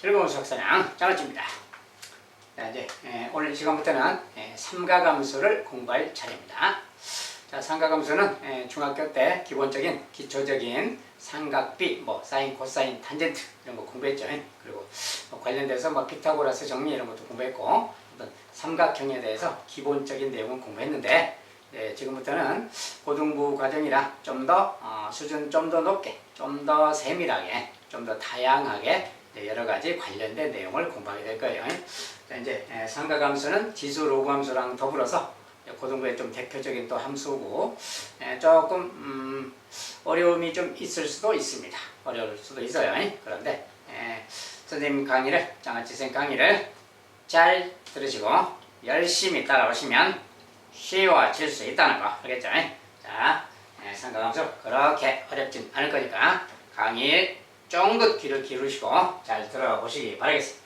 즐거운 수학사냥 장아찌입니다. 자, 이제 오늘 이 시간부터는 삼가함수를 공부할 차례입니다. 자, 삼가함수는 중학교 때 기본적인 기초적인 삼각비, 사인, 코사인, 탄젠트 이런 거 공부했죠. 그리고 관련돼서 피타고라스 정리 이런 것도 공부했고 어떤 삼각형에 대해서 기본적인 내용은 공부했는데 지금부터는 고등부 과정이라 좀 더 수준 좀 더 높게, 좀 더 세밀하게, 좀 더 다양하게 여러 가지 관련된 내용을 공부하게 될 거예요. 자, 이제 삼각함수는 지수 로그함수랑 더불어서 고등부의 좀 대표적인 또 함수고 조금 어려움이 좀 있을 수도 있습니다. 어려울 수도 있어요. 그런데 선생님 강의를, 장아찌 쌤 강의를 잘 들으시고 열심히 따라오시면 쉬워질 수 있다는 거 알겠죠? 자, 삼각함수 그렇게 어렵진 않을 거니까 강의 쫑긋 귀를 기울이시고 잘 들어보시기 바라겠습니다.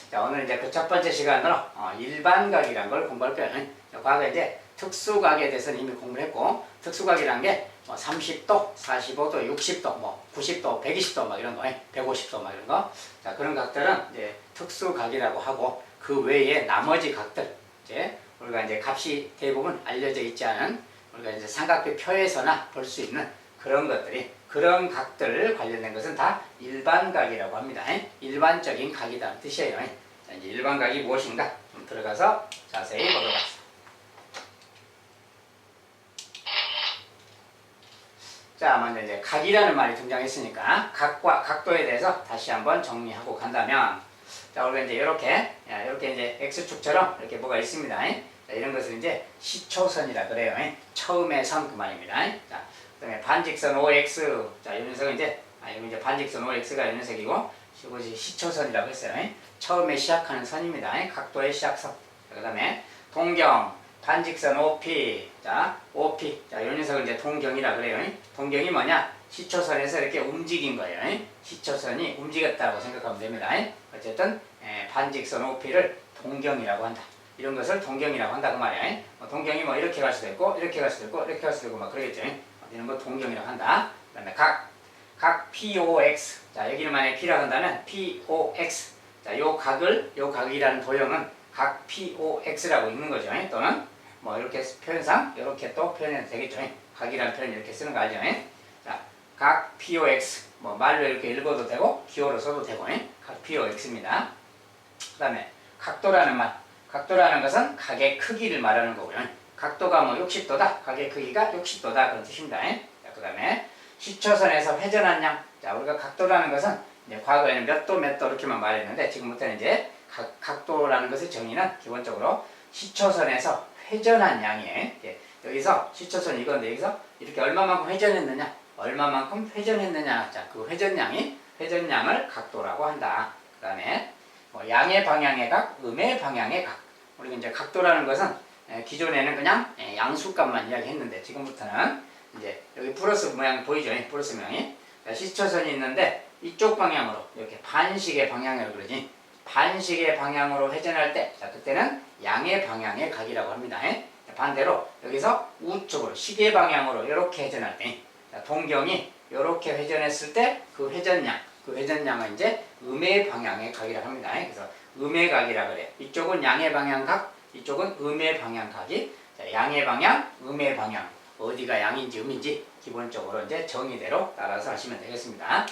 자, 오늘 이제 그 첫 번째 시간으로 일반각이라는 걸 공부할 거예요. 과거에 이제 특수각에 대해서는 이미 공부를 했고, 특수각이라는 게 30도, 45도, 60도, 90도, 120도 이런 거, 150도 이런 거. 자, 그런 각들은 이제 특수각이라고 하고, 그 외에 나머지 각들, 이제 우리가 이제 값이 대부분 알려져 있지 않은 우리가 이제 삼각비 표에서나 볼 수 있는 그런 것들이, 그런 각들 관련된 것은 다 일반각이라고 합니다. 일반적인 각이라는 뜻이에요. 자, 이제 일반각이 무엇인가 좀 들어가서 자세히 보도록 하겠습니다. 자, 먼저 이제 각이라는 말이 등장했으니까 각과 각도에 대해서 다시 한번 정리하고 간다면, 자, 우리가 이제 이렇게 이제 X축처럼 이렇게 뭐가 있습니다. 자, 이런 것을 이제 시초선이라 그래요. 처음의 선 그 말입니다. 자, 그 다음에 반직선 OX. 자, 이 녀석은 이제, 이제 반직선 OX가 이 녀석이고, 이것이 시초선이라고 했어요. 처음에 시작하는 선입니다. 각도의 시작선. 그 다음에 동경, 반직선 OP. 자, OP. 자, 이 녀석은 이제 동경이라 그래요. 동경이 뭐냐? 시초선에서 이렇게 움직인 거예요. 시초선이 움직였다고 생각하면 됩니다. 어쨌든, 반직선 OP를 동경이라고 한다. 이런 것을 동경이라고 한다 그 말이야. 동경이 이렇게 갈 수도 있고, 이렇게 갈 수도 있고, 이렇게 갈 수도 있고 그러겠죠. 이런 거 동경이라고 한다. 그 다음에 각 POX. 자, 여기를 만약에 P라고 한다면 POX. 자, 요 각이라는 도형은 각 POX라고 읽는 거죠. 또는 이렇게 표현상 이렇게 또 표현해도 되겠죠. 각이라는 표현 이렇게 쓰는 거 알죠? 자, 각 POX. 말로 이렇게 읽어도 되고 기호로 써도 되고 각 POX입니다. 그 다음에 각도라는 말. 각도라는 것은 각의 크기를 말하는 거고요. 각도가 60도다. 각의 크기가 60도다. 그런 뜻입니다. 자, 그 다음에 시초선에서 회전한 양. 자, 우리가 각도라는 것은 이제 과거에는 몇 도 이렇게만 말했는데 지금부터는 이제 각도라는 것의 정의는 기본적으로 시초선에서 회전한 양이에요. 여기서 시초선 이건데 여기서 이렇게 얼마만큼 회전했느냐, 얼마만큼 회전했느냐. 자, 그 회전량을 각도라고 한다. 그 다음에 양의 방향의 각, 음의 방향의 각. 우리가 이제 각도라는 것은 기존에는 그냥 양수값만 이야기했는데 지금부터는 이제 여기 플러스 모양 보이죠? 플러스 모양이. 시초선이 있는데 이쪽 방향으로 이렇게 반식의 방향으로 그러지. 반식의 방향으로 회전할 때, 자, 그때는 양의 방향의 각이라고 합니다. 반대로 여기서 우측으로 시계 방향으로 이렇게 회전할 때, 자, 동경이 이렇게 회전했을 때 그 회전량은 이제 음의 방향의 각이라고 합니다. 그래서 음의 각이라 그래요. 이쪽은 양의 방향 각, 이쪽은 음의 방향 각이. 자, 양의 방향, 음의 방향. 어디가 양인지 음인지 기본적으로 이제 정의대로 따라서 하시면 되겠습니다.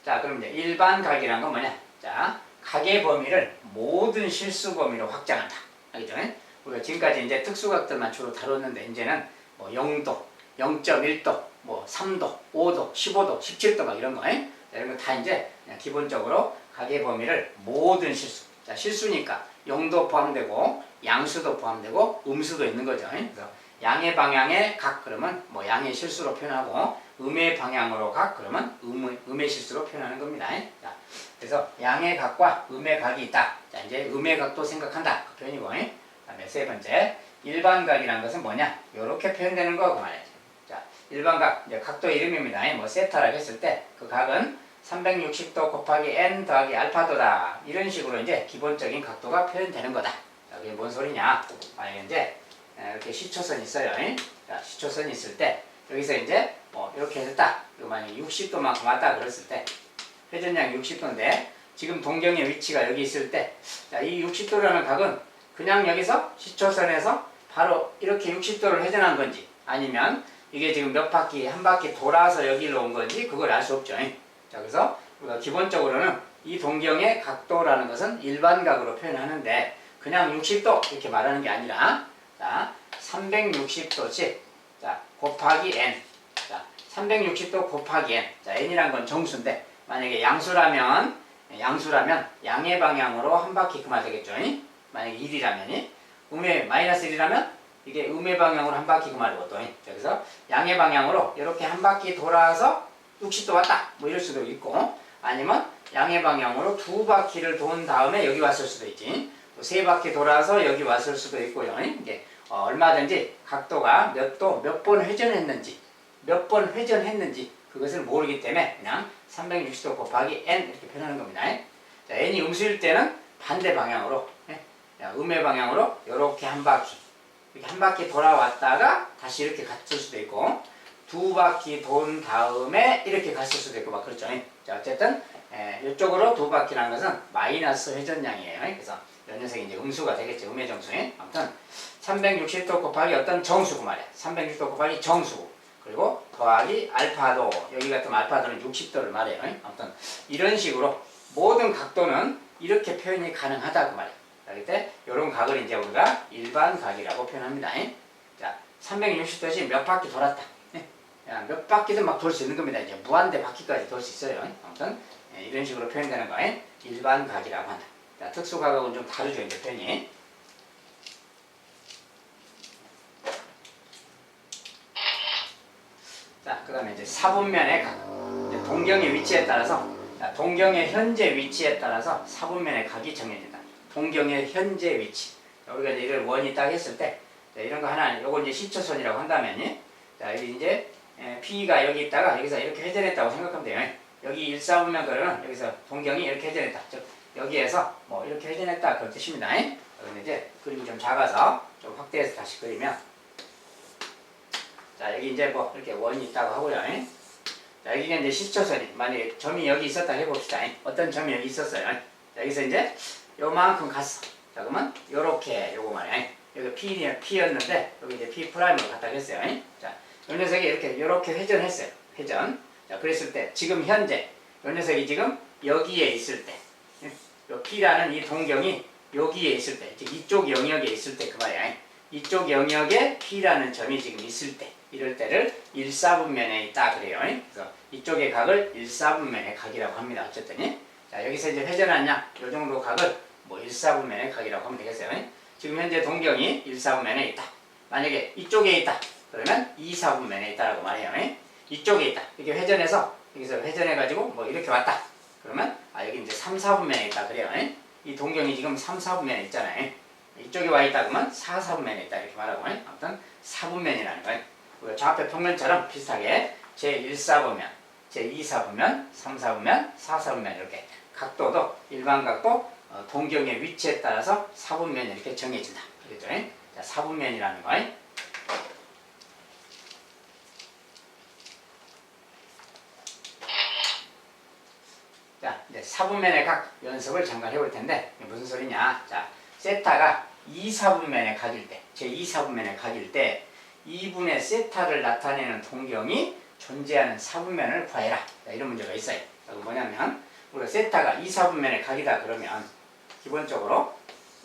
자, 그럼 이제 일반각이란 건 뭐냐? 자, 각의 범위를 모든 실수 범위로 확장한다. 알겠죠? 우리가 지금까지 이제 특수각들만 주로 다뤘는데 이제는 0도, 0.1도, 3도, 5도, 15도, 17도 이런 거, 이런 거 다 이제 기본적으로 각의 범위를 모든 실수. 자, 실수니까 0도 포함되고 양수도 포함되고 음수도 있는 거죠. 그래서 양의 방향의 각 그러면 양의 실수로 표현하고 음의 방향으로 각 그러면 음의 실수로 표현하는 겁니다. 자, 그래서 양의 각과 음의 각이 있다. 자, 이제 음의 각도 생각한다. 그 표현이고. 그다음에 세 번째, 일반각이라는 것은 뭐냐? 이렇게 표현되는 거 그 말이죠. 자, 일반각, 이제 각도 이름입니다. 세타라고 했을 때 그 각은 360도 곱하기 n 더하기 알파도다. 이런 식으로 이제 기본적인 각도가 표현되는 거다. 자, 그게 뭔 소리냐? 이제 이렇게 시초선이 있어요. 자, 시초선이 있을 때 여기서 이제 이렇게 했다. 만약에 60도만큼 왔다 그랬을 때 회전량 60도인데 지금 동경의 위치가 여기 있을 때, 자, 이 60도라는 각은 그냥 여기서 시초선에서 바로 이렇게 60도를 회전한 건지 아니면 이게 지금 몇 바퀴, 한 바퀴 돌아서 여기로 온 건지 그걸 알 수 없죠. 자, 그래서 우리가 기본적으로는 이 동경의 각도라는 것은 일반각으로 표현하는데 그냥 60도 이렇게 말하는 게 아니라, 자, 360도씩 자, 곱하기 n. 자, 360도 곱하기 n. 자, n이란 건 정수인데 만약에 양수라면 양의 방향으로 한 바퀴 그말 되겠죠. 만약에 1이라면 음의 마이너스 1이라면 이게 음의 방향으로 한 바퀴 그 말이고 또. 그래서 양의 방향으로 이렇게 한 바퀴 돌아서 60도 왔다 뭐 이럴 수도 있고, 아니면 양의 방향으로 두 바퀴를 돈 다음에 여기 왔을 수도 있지. 또 세 바퀴 돌아서 여기 왔을 수도 있고요. 이게 얼마든지 각도가 몇 번 회전했는지 그것을 모르기 때문에 그냥 360도 곱하기 n 이렇게 표현하는 겁니다. 자, n이 음수일 때는 반대 방향으로, 음의 방향으로 이렇게 한 바퀴, 이렇게 한 바퀴 돌아왔다가 다시 이렇게 갔을 수도 있고, 두 바퀴 돈 다음에 이렇게 갔을 수도 있고 막 그렇죠. 자, 어쨌든 이쪽으로 두 바퀴라는 것은 마이너스 회전량이에요. 그래서 이 녀석이 이제 음수가 되겠죠. 음의 정수에. 아무튼 360도 곱하기 어떤 정수고 말이야. 360도 곱하기 정수. 그리고 더하기 알파도. 여기 같은 알파도는 60도를 말해요. 아무튼 이런 식으로 모든 각도는 이렇게 표현이 가능하다 그 말이야. 그때 이런 각을 이제 우리가 일반각이라고 표현합니다. 자, 360도씩 몇 바퀴 돌았다. 몇 바퀴든 막 돌 수 있는 겁니다. 이제 무한대 바퀴까지 돌 수 있어요. 아무튼 이런 식으로 표현되는 거 일반각이라고 한다. 자, 특수각하고는 좀 다르죠, 이제 표현이. 자, 그 다음에 이제 사분면의 각. 이제 동경의 위치에 따라서, 자, 동경의 현재 위치에 따라서 사분면의 각이 정해진다. 동경의 현재 위치. 자, 우리가 이제 이걸 원이 딱 했을 때, 자, 이런 거 하나, 요거 이제 시초선이라고 한다면, 자, 여기 이제 P가 여기 있다가 여기서 이렇게 회전했다고 생각하면 돼요. 여기 1사분면 그러면 여기서 동경이 이렇게 회전했다. 즉, 여기에서 뭐 이렇게 회전했다 그런 뜻입니다. 그런데 이제 그림이 좀 작아서 좀 확대해서 다시 그리면, 자, 여기 이제 뭐 이렇게 원이 있다고 하고요. 자, 여기가 이제 시초선이, 만약에 점이 여기 있었다 해봅시다. 어떤 점이 여기 있었어요. 자, 여기서 이제 요만큼 갔어. 자, 그러면 요렇게 요거 말이야. 여기 P였는데 여기 이제 P 프라임으로 갔다 했어요. 자, 요 녀석이 요렇게 회전했어요. 회전. 자, 그랬을 때 지금 현재 요 녀석이 지금 여기에 있을 때, 요 P라는 이 동경이 여기에 있을 때, 즉 이쪽 영역에 있을 때 그 말이야. 이쪽 영역에 P라는 점이 지금 있을 때, 이럴 때를 1사분면에 있다 그래요. 그래서 이쪽의 각을 1사분면의 각이라고 합니다. 어쨌든. 자, 여기서 이제 회전한 요 정도 각을 뭐 1사분면의 각이라고 하면 되겠어요. 지금 현재 동경이 1사분면에 있다. 만약에 이쪽에 있다. 그러면 2사분면에 있다라고 말해요. 이쪽에 있다. 이렇게 회전해서 여기서 회전해가지고 뭐 이렇게 왔다. 그러면 여기 이제 3사분면에 있다 그래요. 이 동경이 지금 3사분면에 있잖아요. 이쪽에 와 있다 그러면 4사분면에 있다 이렇게 말하고, 아무튼 사분면이라는 거예요. 우리가 좌표 평면처럼 비슷하게 제1사분면, 제2사분면, 3사분면, 4사분면 이렇게 각도도 일반 각도 동경의 위치에 따라서 사분면이 이렇게 정해진다. 그렇죠? 자, 사분면이라는 거. 자, 이제 사분면의 각 연습을 잠깐 해볼 텐데 무슨 소리냐? 자, 세타가 2사분면의 각일 때, 제2사분면의 각일 때 2분의 세타를 나타내는 동경이 존재하는 사분면을 구해라. 자, 이런 문제가 있어요. 뭐냐면 우리가 세타가 2사분면의 각이다 그러면 기본적으로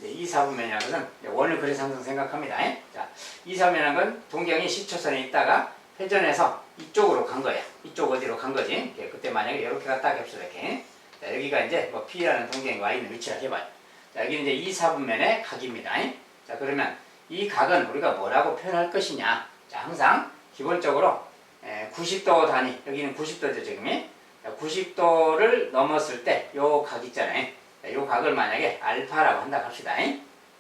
2사분면이라는 것은 원을 그래서 항상 생각합니다. 자, 2사분면이라는 건 동경이 시초선에 있다가 회전해서 이쪽으로 간 거야. 이쪽 어디로 간 거지. 그때 만약에 이렇게 갔다 합시다. 이렇게. 자, 여기가 이제 뭐 P라는 동경이 와 있는 위치라 해봐요. 자, 여기는 이제 2사분면의 각입니다. 자, 그러면 이 각은 우리가 뭐라고 표현할 것이냐. 자, 항상 기본적으로 90도 단위, 여기는 90도죠, 지금. 90도를 넘었을 때 요 각 있잖아요. 자, 요 각을 만약에 알파라고 한다고 합시다.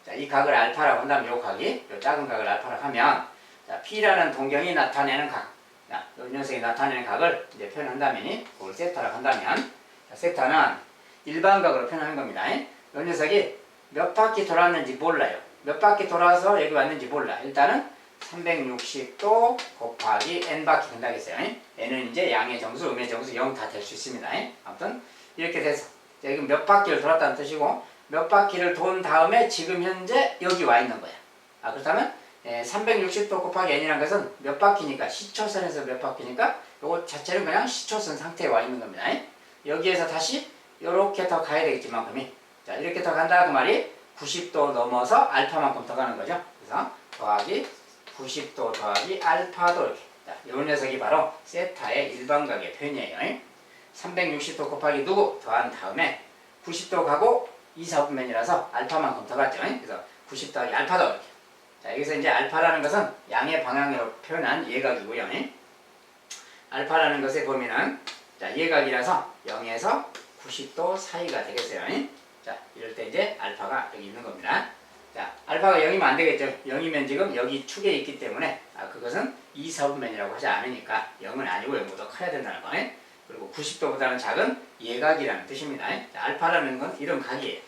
자, 이 각을 알파라고 한다면 요 각이, 요 작은 각을 알파라고 하면, 자, P라는 동경이 나타내는 각, 자, 요 녀석이 나타내는 각을 이제 표현한다면, 그걸 세타라고 한다면, 자, 세타는 일반각으로 표현하는 겁니다. 요 녀석이 몇 바퀴 돌았는지 몰라요. 몇 바퀴 돌아서 여기 왔는지 몰라. 일단은 360도 곱하기 n바퀴 된다겠어요. n은 이제 양의 정수, 음의 정수 0 다 될 수 있습니다. 아무튼 이렇게 돼서 지금 몇 바퀴를 돌았다는 뜻이고 몇 바퀴를 돈 다음에 지금 현재 여기 와 있는 거야. 그렇다면 360도 곱하기 n이라는 것은 몇 바퀴니까 시초선에서 몇 바퀴니까 요거 자체는 그냥 시초선 상태에 와 있는 겁니다. 여기에서 다시 이렇게 더 가야 되겠지만큼이 자 이렇게 더 간다 그 말이 90도 넘어서 알파만큼 더 가는 거죠. 그래서 더하기 90도 더하기 알파도 이렇게 자, 이 녀석이 바로 세타의 일반각의 표현이에요. 360도 곱하기 누구 더한 다음에 90도 가고 2, 4분면이라서 알파만큼 더 갔죠. 그래서 90 더하기 알파도 이렇게 자 여기서 이제 알파라는 것은 양의 방향으로 표현한 예각이고요. 알파라는 것의 범위는 자 예각이라서 0에서 90도 사이가 되겠어요. 자 이럴 때 이제 알파가 여기 있는 겁니다. 자 알파가 0이면 안 되겠죠. 0이면 지금 여기 축에 있기 때문에 그것은 2, 4분면이라고 하지 않으니까 0은 아니고 0보다 커야 된다는 거. 그리고 90도보다는 작은 예각이라는 뜻입니다. 자, 알파라는 건 이런 각이에요.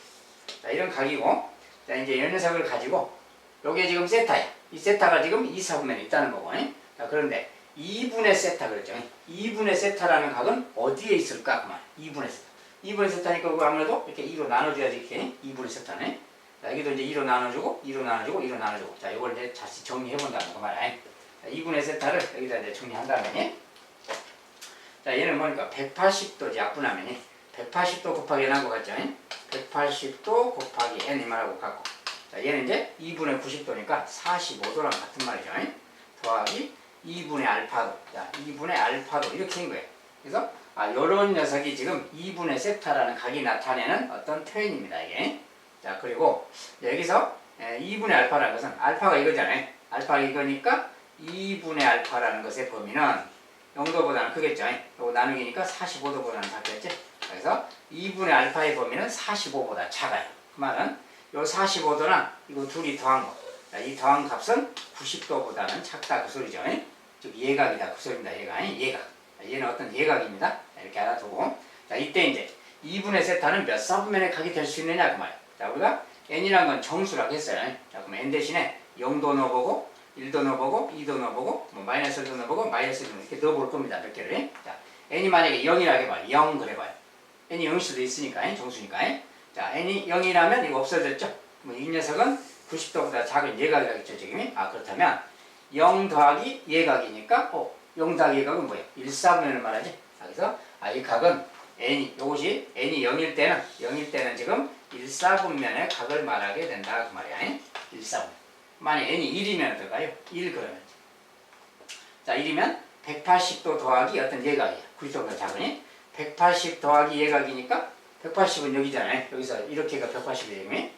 자 이런 각이고 자 이제 이 녀석을 가지고 요게 지금 세타야. 이 세타가 지금 2, 4분면에 있다는 거고. 자 그런데 2분의 세타 그랬죠. 2분의 세타라는 각은 어디에 있을까? 그만 2분의 세타. 2분의 세타니까 그거 아무래도 이렇게 2로 나눠줘야지 이렇게 2분의 세타네. 자 여기도 이제 2로 나눠주고 2로 나눠주고 2로 나눠주고 자 이걸 이제 다시 정리해본다는 거 말이야. 자 2분의 세타를 여기다 이제 정리한 다음에 자 얘는 뭐니까 180도 약분하면 180도 곱하기 n한 것 같죠. 180도 곱하기 n 이 말하고 같고 자 얘는 이제 2분의 90도니까 45도랑 같은 말이죠. 더하기 2분의 알파도 자 2분의 알파도 이렇게 된 거예요. 그래서 요런 녀석이 지금 2분의 세타라는 각이 나타내는 어떤 표현입니다. 이게 자 그리고 여기서 2분의 알파라는 것은 알파가 이거잖아요. 알파가 이거니까 2분의 알파라는 것의 범위는 0도보다는 크겠죠. 요거 나누기니까 45도보다는 작겠지. 그래서 2분의 알파의 범위는 45보다 작아요. 그 말은 요 45도랑 이거 둘이 더한 거. 자, 이 더한 값은 90도보다는 작다 그 소리죠. 즉 예각이다 그 소리입니다. 예각. 얘는 어떤 예각입니다. 이렇게 알아두고 자 이때 이제 2분의 세타는 몇 사분면의 각이 될 수 있느냐 그 말이에요. 자 우리가 n이라는 건 정수라고 했어요. 자 그럼 n 대신에 0도 넣어보고 1도 넣어보고 2도 넣어보고 뭐 마이너스 1도 넣어보고 마이너스 1도 이렇게 넣어볼 겁니다. 몇 개를. 자 n이 만약에 0이라고 해봐요. 0 그래봐요. n이 0일 수도 있으니까 정수니까. 자 n이 0이라면 이거 없어졌죠. 그럼 이 녀석은 90도보다 작은 예각이라겠죠 지금이. 그렇다면 0 더하기 예각이니까 0 더하기 예각은 뭐예요? 1, 4분면을 말하지. 그래서 이 각은 요것이 n이 0일 때는 지금 1, 4분면의 각을 말하게 된다 그 말이야. 1, 4분면. 만약 n이 1이면 어떨까요? 1 그러면 자 1이면 180도 더하기 어떤 예각이야. 90도보다 작으니 180 더하기 예각이니까 180은 여기잖아요. 여기서 이렇게가 180이에요.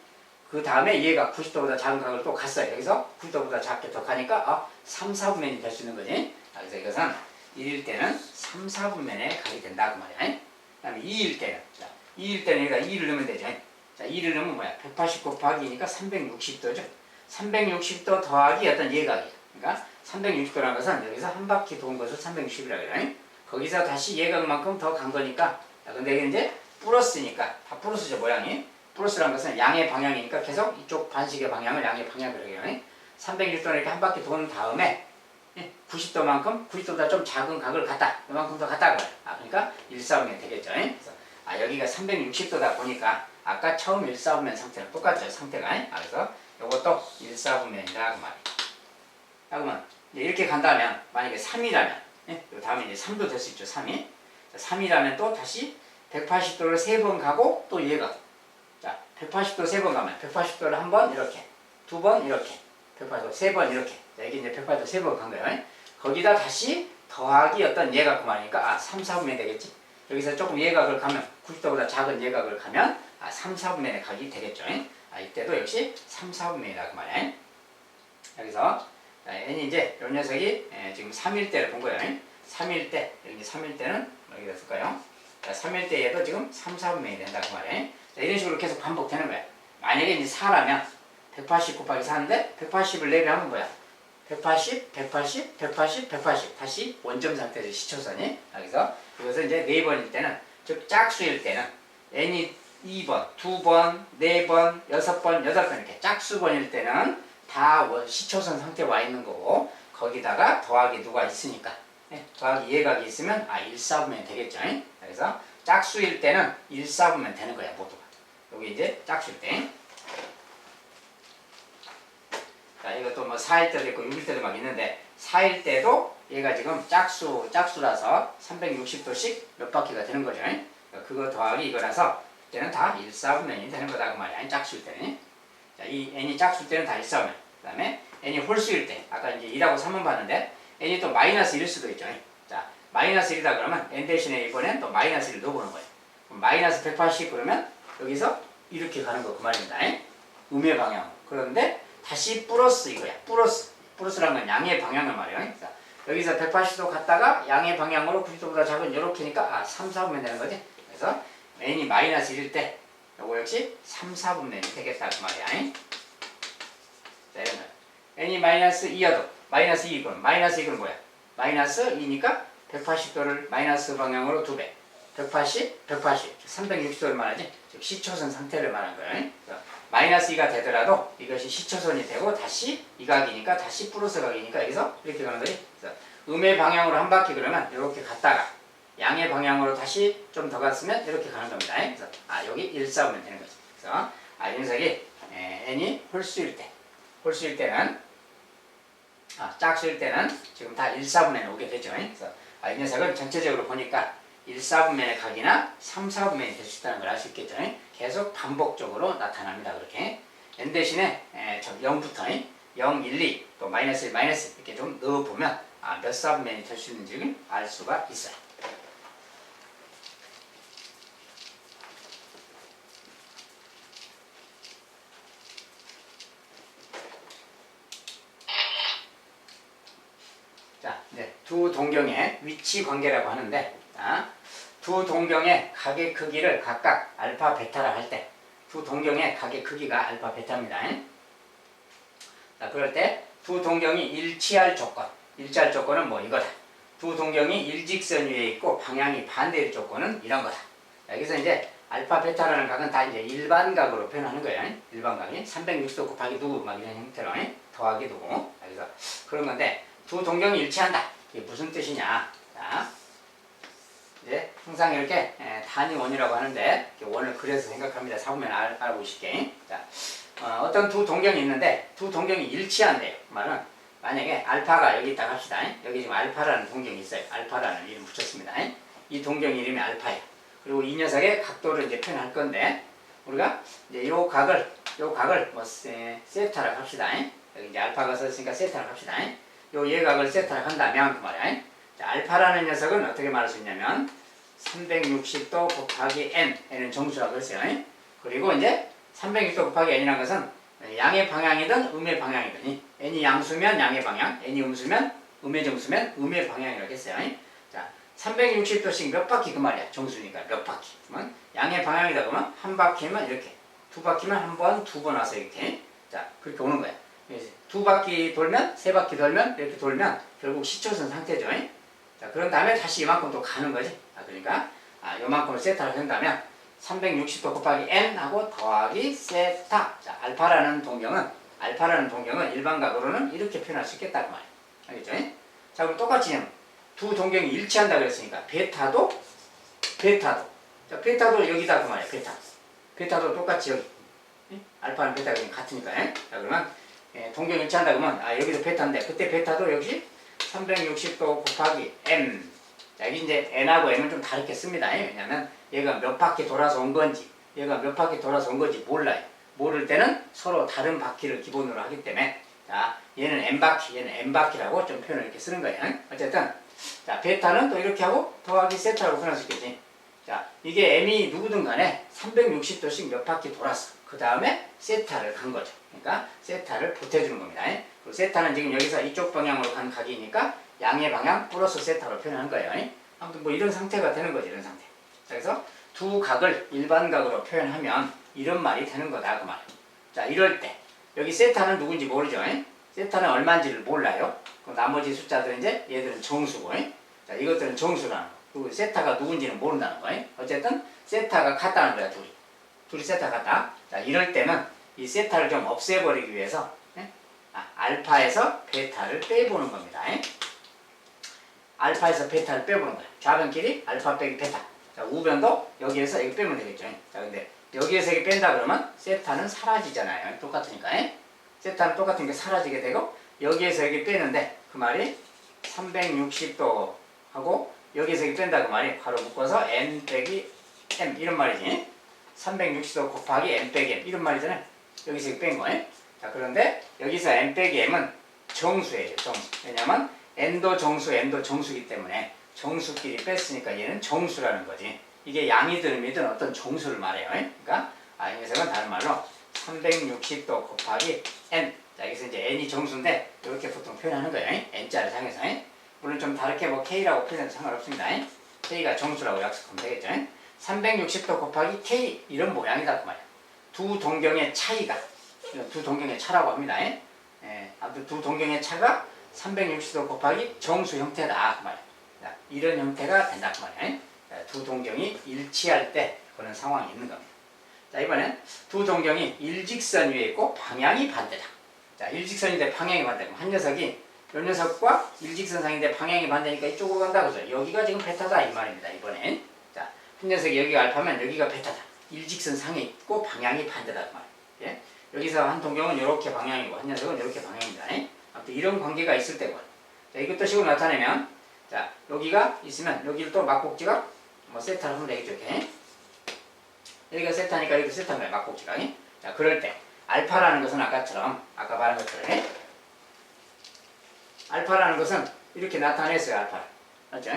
그 다음에 얘가 90도보다 작은 각을 또 갔어요. 여기서 90도보다 작게 더 가니까 3, 4분면이 될 수 있는 거지. 그래서 이것은 1일 때는 3, 4분면의 각이 된다 그 말이야. 그 다음에 2일 때는 2일 때는 여기다 2를 넣으면 되죠. 자 2를 넣으면 뭐야? 180 곱하기니까 360도죠. 360도 더하기 어떤 예각이야. 그러니까 360도라는 것은 여기서 한 바퀴 도는 것을 360이라고 해요. 거기서 다시 예각만큼 더 간 거니까 근데 이게 이제 플러스니까 다 플러스죠 모양이. 플러스라는 것은 양의 방향이니까 계속 이쪽 반식의 방향을 양의 방향으로 해요. 360도를 이렇게 한 바퀴 도는 다음에 90도만큼 90도보다 좀 작은 각을 갖다 이만큼 더 갖다 거예요. 그러니까 1사분면이 되겠죠. 그래서 여기가 360도다 보니까 아까 처음 1사분면 상태랑 똑같죠. 상태가. 그래서 이것도 1사분면이다 그 말이에요. 그러면 이렇게 간다면 만약에 3이라면 요 다음에 이제 3도 될 수 있죠. 3이 3이라면 또 다시 180도를 3번 가고 또 얘가 자 180도 3번 가면 180도를 한 번 이렇게 2번 이렇게 180도 3번 이렇게 자, 여기 이제 180도 3번 간 거예요. 거기다 다시 더하기 어떤 예각 그 말이니까 3, 4분면이 되겠지. 여기서 조금 예각을 가면 90도보다 작은 예각을 가면 3, 4분면의 각이 되겠죠. 이때도 역시 3, 4분면이다 그 말이에요. 여기서 n이 이제 이 녀석이 지금 3일 때를 본 거예요. 3일 때 여기 3일 때는 여기다 쓸까요? 3일 때 얘도 지금 3, 4분면이 된다 그 말이에요. 자, 이런 식으로 계속 반복되는 거야. 만약에 이제 4라면 180 곱하기 4인데 180을 4배 하면 뭐야? 180, 180, 180, 180 다시 원점 상태에서 시초선이 여기서 이것은 이제 4번일 때는 즉 짝수일 때는 n이 2번, 2번, 4번, 6번, 8번 이렇게 짝수번일 때는 다 시초선 상태 와 있는 거고 거기다가 더하기 누가 있으니까 더하기 예각이 있으면 1사분면이 되겠죠. 그래서 짝수일 때는 1사분면 되는 거야 모두가. 여기 이제 짝수일 때. 자, 이것도 뭐 4일 때도 있고 6일 때도 막 있는데 4일 때도 얘가 지금 짝수라서 360도씩 몇 바퀴가 되는 거죠. 그거 더하기 이거라서 때는 다 1사분면이 되는 거다 그 말이야. 짝수일 때는. 자, 이 n이 짝수일 때는 다 1사분면. 그 다음에 n이 홀수일 때 아까 이제 2라고 3번 봤는데 n이 또 마이너스 1일 수도 있죠. 자, 마이너스 1이다 그러면 n 대신에 이번엔 또 마이너스 1을 넣어보는 거예요. 그럼 마이너스 180 그러면 여기서 이렇게 가는 거 그 말입니다. 음의 방향. 그런데 다시 플러스 이거야. 플러스라는 건 양의 방향을 말이에요. 자, 여기서 180도 갔다가 양의 방향으로 90도보다 작은 이렇게니까 3, 4분면 되는 거지. 그래서 n이 마이너스 1일 때 요거 역시 3, 4분면이 되겠다 그 말이야. 자, 이러면 n이 마이너스 2여도 마이너스 2 그럼 마이너스 2는 뭐야? 마이너스 2니까 180도를 마이너스 방향으로 2배 180, 360도를 말하지. 즉 시초선 상태를 말한 거예요. 마이너스 2가 되더라도 이것이 시초선이 되고 다시 이 각이니까 다시 플러스 각이니까 여기서 이렇게 가는 거지. 그래서 음의 방향으로 한 바퀴 그러면 이렇게 갔다가 양의 방향으로 다시 좀 더 갔으면 이렇게 가는 겁니다. 그래서 여기 1사분면 되는 거지. 그래서 이 녀석이 n이 홀수일 때는 짝수일 때는 지금 다 1사분면에 오게 되죠. 그래서 이 녀석은 전체적으로 보니까 1사분면의 각이나 3, 4분면이 될 수 있다는 걸 알 수 있겠죠. 계속 반복적으로 나타납니다. 그렇게 n 대신에 0부터 0, 1, 2, 또 마이너스 1, 마이너스 이렇게 좀 넣어보면 몇 사분면이 될 수 있는지를 알 수가 있어요. 자, 두 동경의 위치 관계라고 하는데 두 동경의 각의 크기를 각각 알파, 베타라 할 때 두 동경의 각의 크기가 알파, 베타입니다. 자, 그럴 때 두 동경이 일치할 조건은 뭐 이거다. 두 동경이 일직선 위에 있고 방향이 반대일 조건은 이런 거다. 자, 여기서 이제 알파, 베타라는 각은 다 이제 일반각으로 표현하는 거예요. 일반각이 360도 곱하기 누구 막 이런 형태로 더하기 누구. 그래서 그런 건데 두 동경이 일치한다. 이게 무슨 뜻이냐? 자, 이제 항상 이렇게 단위원이라고 하는데 원을 그려서 생각합니다. 사보면 알아보실게. 자, 어떤 두 동경이 있는데 두 동경이 일치한대요. 말은 만약에 알파가 여기 있다 합시다. 여기 지금 알파라는 동경이 있어요. 알파라는 이름 붙였습니다. 이 동경 이름이 알파예요. 그리고 이 녀석의 각도를 이제 표현할 건데 우리가 이제 요 각을 뭐 세타라고 합시다. 여기 이제 알파가 썼으니까 세타라고 합시다. 요 예각을 세타라고 한다면 그 말이야. 자, 알파라는 녀석은 어떻게 말할 수 있냐면 360도 곱하기 n은 정수라고 했어요. 그리고 이제 360도 곱하기 n이라는 것은 양의 방향이든 음의 방향이든 n이 양수면 양의 방향, n이 음수면 음의 정수면 음의 방향이라고 했어요. 자, 360도씩 몇 바퀴 그 말이야. 정수니까 몇 바퀴. 그러면 양의 방향이다 그러면 한 바퀴면 이렇게, 두 바퀴면 한 번, 두 번 와서 이렇게. 자, 그렇게 오는 거야. 두 바퀴 돌면, 세 바퀴 돌면, 이렇게 돌면 결국 시초선 상태죠. 자, 그런 다음에 다시 이만큼 또 가는 거지. 그러니까 요만큼을 세타로 한다면 360도 곱하기 n하고 더하기 세타. 자, 알파라는 동경은 일반각으로는 이렇게 표현할 수 있겠다 그 말이에요. 알겠죠? 자, 그럼 똑같이 두 동경이 일치한다 그랬으니까 베타도 자, 베타도 여기다 그 말이에요. 베타도 똑같이 여기. 알파는 베타가 같으니까. 자, 그러면 동경이 일치한다 그러면 여기도 베타인데 그때 베타도 역시 360도 곱하기 n. 자, 여기 이제 n하고 m은 좀 다르게 씁니다. 왜냐면 얘가 몇 바퀴 돌아서 온 건지 몰라요. 모를 때는 서로 다른 바퀴를 기본으로 하기 때문에 자, 얘는 n바퀴, 얘는 m바퀴라고 좀 표현을 이렇게 쓰는 거예요. 어쨌든 자, 베타는 또 이렇게 하고 더하기 세타라고 표현할 수 있겠지. 자, 이게 m이 누구든 간에 360도씩 몇 바퀴 돌았어. 그 다음에 세타를 간 거죠. 그러니까 세타를 보태주는 겁니다. 그리고 세타는 지금 여기서 이쪽 방향으로 간 각이니까 양의 방향 플러스 세타로 표현하는 거예요. 아무튼 뭐 이런 상태가 되는 거지, 이런 상태. 그래서 두 각을 일반각으로 표현하면 이런 말이 되는 거다, 그 말. 자, 이럴 때 여기 세타는 누군지 모르죠. 세타는 얼마인지를 몰라요. 그럼 나머지 숫자들은 이제 얘들은 정수고, 자, 이것들은 정수라는 거. 그리고 세타가 누군지는 모른다는 거. 어쨌든 세타가 같다는 거야, 둘이 세타 같다. 자, 이럴 때는 이 세타를 좀 없애버리기 위해서 알파에서 베타를 빼보는 겁니다. 알파에서 베타를 빼보는 거야. 좌변끼리 알파 빼기 베타. 자, 우변도 여기에서 여기 빼면 되겠죠. 자, 근데 여기에서 여기 뺀다 그러면 세타는 사라지잖아요. 똑같으니까. 세타는 똑같은 게 사라지게 되고 여기에서 여기 빼는데 그 말이 360도 하고 여기에서 여기 뺀다 그 말이 바로 묶어서 n 빼기 m 이런 말이지. 360도 곱하기 n 빼기 m 이런 말이잖아요. 여기서 여기 뺀 거예요. 자, 그런데 여기서 n 빼기 m은 정수예요. 정수. 왜냐면 n도 정수, n도 정수이기 때문에 정수끼리 뺐으니까 얘는 정수라는 거지. 이게 양이든 미든 어떤 정수를 말해요. 그러니까 이 녀석은 다른 말로 360도 곱하기 n. 자, 여기서 이제 n이 정수인데 이렇게 보통 표현하는 거예요. n자를 상해서. 물론 좀 다르게 뭐 k라고 표현해도 상관없습니다. k가 정수라고 약속하면 되겠죠. 360도 곱하기 k 이런 모양이다 그 말이야. 두 동경의 차이가 두 동경의 차라고 합니다. 아무튼 두 동경의 차가 360도 곱하기 정수 형태다 그 말이야. 자, 이런 형태가 된다 그 말이야. 자, 두 동경이 일치할 때 그런 상황이 있는 겁니다. 자, 이번엔 두 동경이 일직선 위에 있고 방향이 반대다. 자, 일직선인데 방향이 반대면 한 녀석이 이 녀석과 일직선상인데 방향이 반대니까 이쪽으로 간다 그죠? 여기가 지금 베타다 이 말입니다. 이번엔 자, 한 녀석이 여기가 알파면 여기가 베타다. 일직선상에 있고 방향이 반대다 그 말이야. 여기서 한 동경은 이렇게 방향이고 한 녀석은 이렇게 방향입니다. 아무튼 이런 관계가 있을 때고 자, 이것도 식으로 나타내면 자, 여기가 있으면 여기를 또 막곡지가 뭐 세타를 하면 되겠죠. 이렇게 여기가 세타니까 여기도 세타인 거야. 막곡지가. 자, 그럴 때 알파라는 것은 아까처럼 아까 말한 것처럼 알파라는 것은 이렇게 나타냈어요. 알파를 맞죠?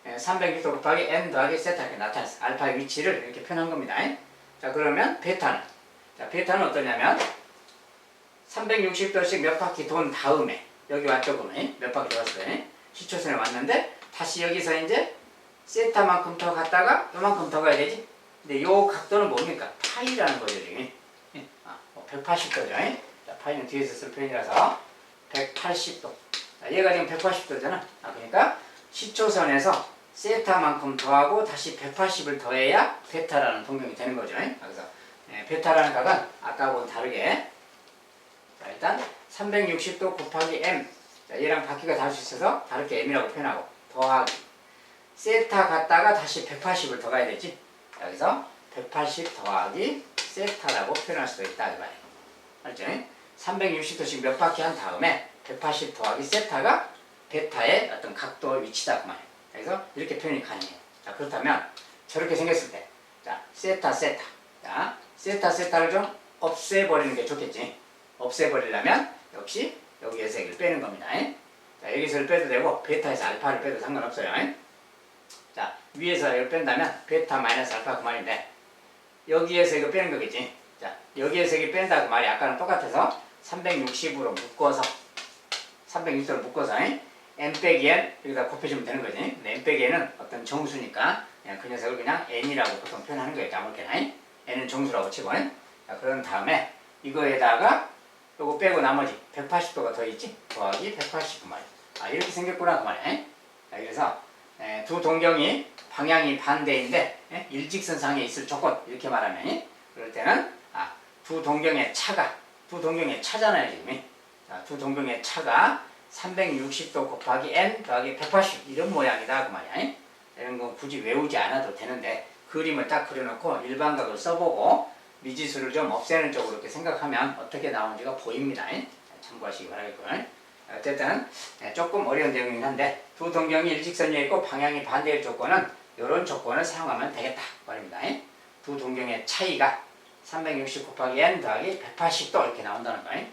360도 곱하기 n 더하기 세타 이렇게 나타냈어요. 알파의 위치를 이렇게 표현한 겁니다. 자, 그러면 베타는 자, 베타는 어떠냐면 360도씩 몇 바퀴 돈 다음에 여기 왔죠. 그러면 몇 바퀴 돌았어요. 시초선에 왔는데 다시 여기서 이제 세타만큼 더 갔다가 요만큼 더 가야 되지. 근데 요 각도는 뭡니까? 파이라는 거죠. 180도죠. 자, 파이는 뒤에서 쓸 표현이라서 180도. 자, 얘가 지금 180도잖아. 그러니까 시초선에서 세타만큼 더하고 다시 180을 더해야 베타라는 동경이 되는 거죠. 그래서 베타라는 각은 아까하고는 다르게 자, 일단 360도 곱하기 m 자, 얘랑 바퀴가 다를 수 있어서 다르게 m이라고 표현하고 더하기 세타 갔다가 다시 180을 더 가야 되지. 여기서 180 더하기 세타라고 표현할 수도 있다 그 말이에요. 알죠? 360도씩 몇 바퀴 한 다음에 180 더하기 세타가 베타의 어떤 각도 위치다 그 말이에요. 그래서 이렇게 표현이 가능해요. 자, 그렇다면 저렇게 생겼을 때 자, 세타 세타 자, 세타 세타를 좀 없애버리는 게 좋겠지. 없애버리려면 역시 여기에서 여기를 빼는 겁니다. 자, 여기서를 빼도 되고 베타에서 알파를 빼도 상관없어요. 자, 위에서 이걸 뺀다면 베타 마이너스 알파 그 말인데 여기에서 이거 빼는 거겠지. 자, 여기에서 여기 뺀다 그 말이 아까랑 똑같아서 360으로 묶어서 360도로 묶어서 n 빼기 n 여기다 곱해주면 되는 거지. 근데 n 빼기 n은 어떤 정수니까 그냥 그 녀석을 그냥 n이라고 보통 표현하는 거예요. 아무렇게나 n은 정수라고 치고. 자, 그런 다음에 이거에다가 요거 빼고 나머지 180도가 더 있지. 더하기 180 그 말이야. 이렇게 생겼구나 그 말이야. 자, 그래서 두 동경이 방향이 반대인데 일직선상에 있을 조건 이렇게 말하면 그럴 때는 두 동경의 차잖아요 지금. 자, 두 동경의 차가 360도 곱하기 n 더하기 180 이런 모양이다 그 말이야. 이런 거 굳이 외우지 않아도 되는데 그림을 딱 그려놓고 일반각을 써보고 미지수를 좀 없애는 쪽으로 이렇게 생각하면 어떻게 나오는지가 보입니다. 참고하시기 바라겠고요. 어쨌든 조금 어려운 내용이긴 한데 두 동경이 일직선 위에 있고 방향이 반대일 조건은 이런 조건을 사용하면 되겠다 말입니다. 두 동경의 차이가 360 곱하기 n 더하기 180도 이렇게 나온다는 거예요.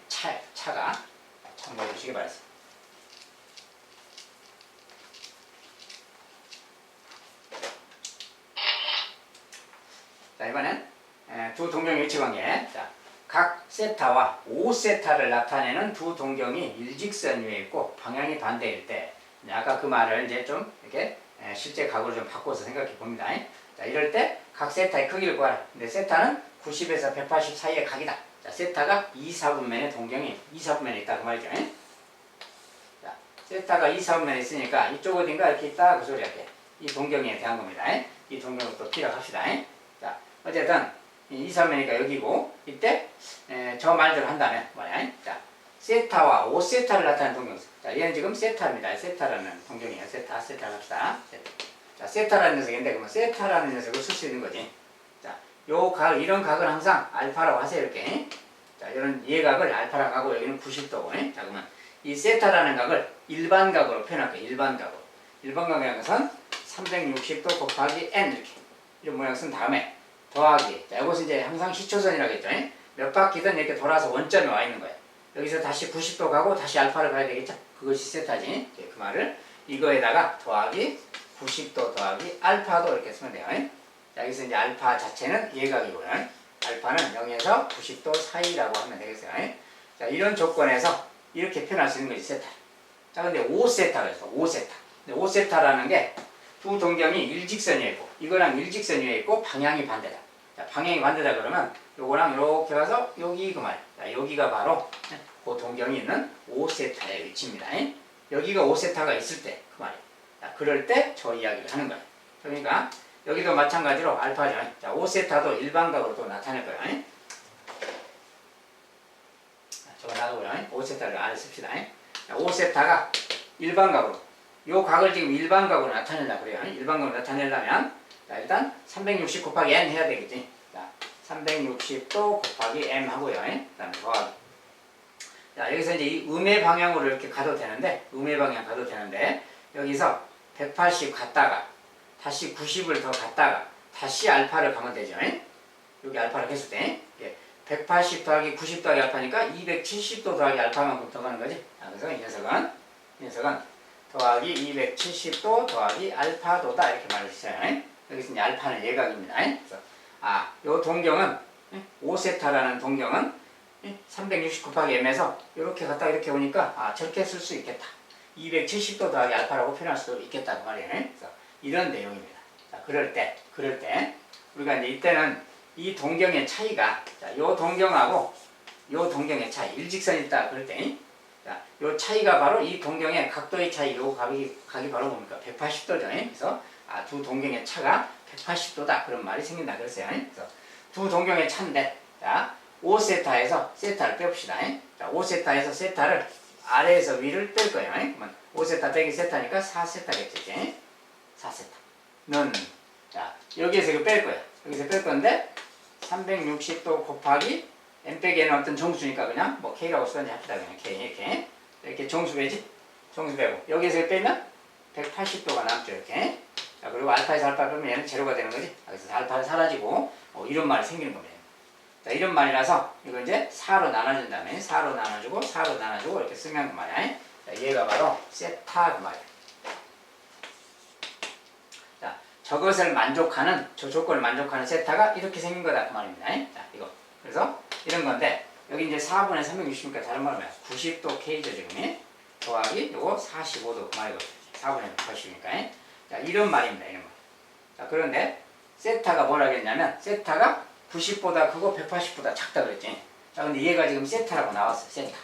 차가 참고해 주시기 바랍니다. 자, 이번엔 두 동경의 위치관계. 자, 각 세타와 5세타를 나타내는 두 동경이 일직선 위에 있고 방향이 반대일 때 아까 그 말을 이제 좀 이렇게 실제 각으로 좀 바꿔서 생각해 봅니다. 자, 이럴 때 각 세타의 크기를 구하라. 근데 세타는 90에서 180 사이의 각이다. 자, 세타가 2, 4분면의 동경이 2, 4분면에 있다 그 말이죠. 자, 세타가 2, 4분면에 있으니까 이쪽 어딘가 이렇게 있다 그 소리 할게. 이 동경에 대한 겁니다. 이 동경을 또 기억합시다. 자, 어쨌든 2, 3면이니까 여기고 이때 저 말대로 한다면 뭐야? 자, 세타와 5세타를 나타내는 동경수. 자, 얘는 지금 세타입니다. 세타라는 동경이에요. 세타 합시다. 자, 세타라는 녀석인데, 그러면 세타라는 녀석을 쓸 수 있는 거지. 자, 이런 각은 항상 알파라고 하세요, 이렇게. 자, 이런 얘각을 알파라고 하고, 여기는 90도고. 자, 그러면 이 세타라는 각을 일반각으로 표현할게요. 일반각으로. 일반각이라는 것은 360도 곱하기 n 이렇게. 이런 모양 쓴 다음에 더하기. 자, 이것은 이제 항상 시초선이라고 했죠. 몇 바퀴든 이렇게 돌아서 원점에 와 있는 거예요. 여기서 다시 90도 가고 다시 알파를 가야 되겠죠? 그것이 세타지. 그 말을 이거에다가 더하기 90도 더하기 알파도 이렇게 쓰면 돼요. 자, 여기서 이제 알파 자체는 예각이고요. 알파는 0에서 90도 사이라고 하면 되겠어요. 자, 이런 조건에서 이렇게 표현할 수 있는 것이 세타. 자, 근데 5세타가 있어. 5세타. 근데 5세타라는 게 두 동경이 일직선 위에 있고 이거랑 일직선 위에 있고 방향이 반대다. 자, 방향이 반대다 그러면 요거랑 이렇게 가서 여기 그 말. 자, 여기가 바로 그 동경이 있는 5세타의 위치입니다. 여기가 5세타가 있을 때 그 말이에요. 자, 그럴 때 저 이야기를 하는 거예요. 그러니까 여기도 마찬가지로 알파죠. 자, 5세타도 일반각으로 또 나타낼 거예요. 저거 놔두고요. 5세타를 안에 씁시다. 자, 5세타가 일반각으로 요 각을 지금 일반각으로 나타내려고 그래요. 일반각으로 나타내려면 자, 일단 360 곱하기 n 해야 되겠지. 자, 360도 곱하기 m 하고요. 그 다음에 더하기. 자, 여기서 이제 이 음의 방향으로 이렇게 가도 되는데, 음의 방향 가도 되는데, 여기서 180 갔다가, 다시 90을 더 갔다가, 다시 알파를 가면 되죠. 여기 알파를 했을 때, 180 더하기 90 더하기 알파니까 270도 더하기 알파만큼 더 가는 거지. 자, 그래서 이 녀석은 더하기 270도 더하기 알파도다 이렇게 말을 했어요. 여기서 이제 알파는 예각입니다. 그래서 요 동경은 5세타라는 동경은 360 곱하기 m에서 이렇게 갔다 이렇게 오니까 저렇게 쓸 수 있겠다. 270도 더하기 알파라고 표현할 수도 있겠다 그 말이에요. 그래서 이런 내용입니다. 자, 그럴 때 우리가 이제 이때는 이 동경의 차이가 요 동경하고 요 동경의 차이 일직선이 있다 그럴 때 자, 요 차이가 바로 이 동경의 각도의 차이, 요 각이 바로 뭡니까? 180도죠. 그래서 두 동경의 차가 180도다. 그런 말이 생긴다. 그랬어요. 그래서 두 동경의 차인데, 자, 5세타에서 세타를 빼봅시다. 자, 5세타에서 세타를 아래에서 위를 뺄 거예요. 그러면 5세타 빼기 세타니까 4세타겠지. 4세타는, 자, 여기에서 이거 뺄 거야. 여기서 뺄 건데, 360도 곱하기 n 빼기 n은 어떤 정수니까 그냥 뭐 k라고 쓰는지 합시다. 그냥 k 이렇게 정수 빼지. 정수 빼고 여기에서 빼면 180도가 남죠. 이렇게. 자, 그리고 알파에서 알파 빼면 얘는 제로가 되는 거지. 그래서 알파는 사라지고 이런 말이 생기는 겁니다. 자, 이런 말이라서 이거 이제 4로 나눠준 다음에 4로 나눠주고 이렇게 쓰면 그 말이야. 자, 얘가 바로 세타 그 말이야. 자, 저것을 만족하는 저 조건을 만족하는 세타가 이렇게 생긴 거다 그 말입니다. 자, 이거. 그래서 이런 건데 여기 이제 4분의 360이니까 다른 말로 하면 90도 K죠 지금. 더하기 요거 45도 그 말이고 4분의 180이니까. 자, 이런 말입니다. 이런 말. 자, 그런데 세타가 뭐라 그랬냐면 세타가 90보다 크고 180보다 작다 그랬지. 자, 근데 얘가 지금 세타라고 나왔어. 세타.